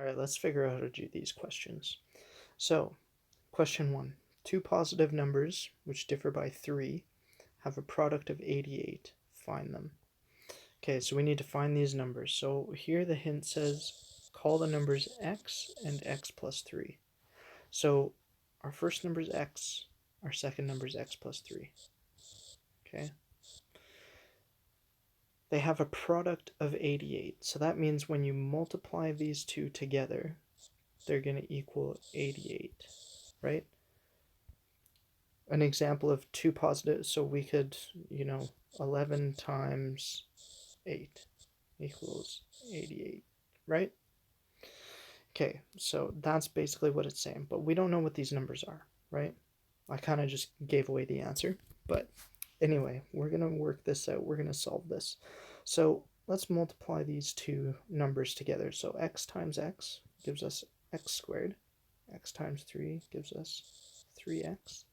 All right, let's figure out how to do these questions. So, question 1. Two positive numbers, which differ by 3, have a product of 88. Find them. Okay, so we need to find these numbers. So here the hint says call the numbers x and x plus 3. So our first number is x, our second number is x plus 3. Okay. They have a product of 88. So that means when you multiply these two together, they're going to equal 88, right? An example of two positive, so we could, 11 times 8 equals 88, right? Okay, so that's basically what it's saying, but we don't know what these numbers are, right? I kind of just gave away the answer, but anyway, we're going to work this out. We're going to solve this. So let's multiply these two numbers together. So x times x gives us x squared. X times 3 gives us 3x.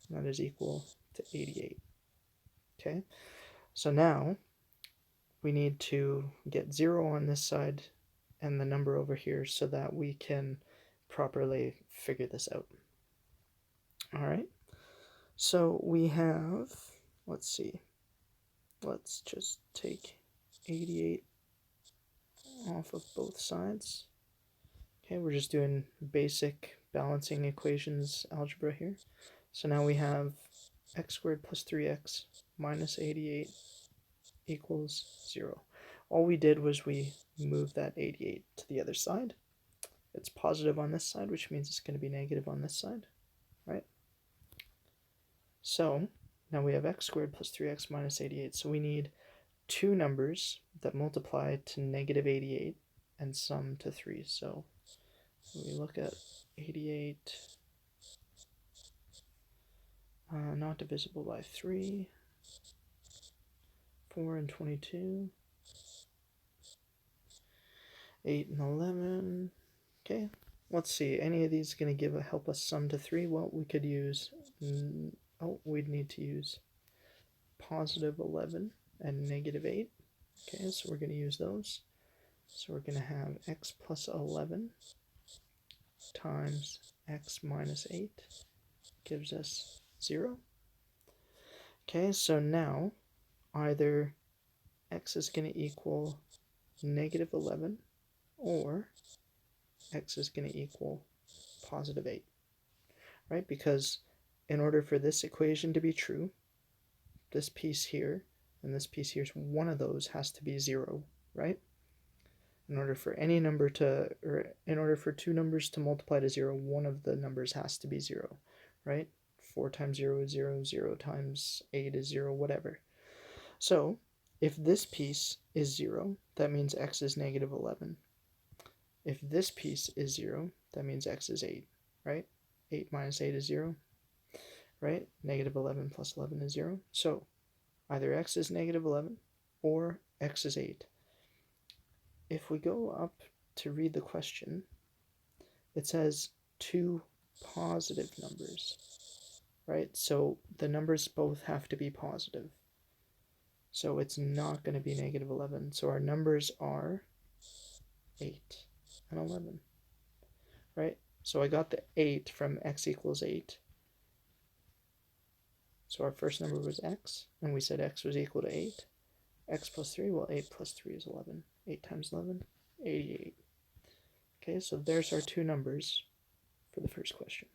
And that is equal to 88. Okay, so now we need to get 0 on this side and the number over here so that we can properly figure this out. All right, so we have, let's see, let's just take 88 off of both sides. Okay, we're just doing basic balancing equations algebra here. So now we have x squared plus 3x minus 88 equals 0. All we did was we moved that 88 to the other side. It's positive on this side, which means it's going to be negative on this side, right? So now we have x squared plus 3x minus 88. So we need two numbers that multiply to negative 88 and sum to 3. So we look at 88, not divisible by 3, 4 and 22, 8 and 11. Okay, let's see, any of these going to help us sum to 3? Well, we could use, we'd need to use positive 11 and negative 8. Okay, so we're going to use those. So we're going to have x plus 11 times x minus 8 gives us 0. Okay, so now either x is going to equal negative 11 or x is going to equal positive 8, right? Because in order for this equation to be true, this piece here and this piece here, one of those has to be 0, right? In order for any number to, or in order for two numbers to multiply to 0, one of the numbers has to be 0, right? 4 times 0 is 0, 0 times 8 is 0, whatever. So if this piece is 0, that means x is negative 11. If this piece is 0, that means x is 8, right? 8 minus 8 is 0, right? Negative 11 plus 11 is 0. So either x is negative 11 or x is 8. If we go up to read the question, it says two positive numbers, right? So the numbers both have to be positive. So it's not going to be negative 11. So our numbers are 8 and 11, right? So I got the 8 from x equals 8. So our first number was x, and we said x was equal to 8. X plus 3, well, 8 plus 3 is 11. 8 times 11, 88. Okay, so there's our two numbers for the first question.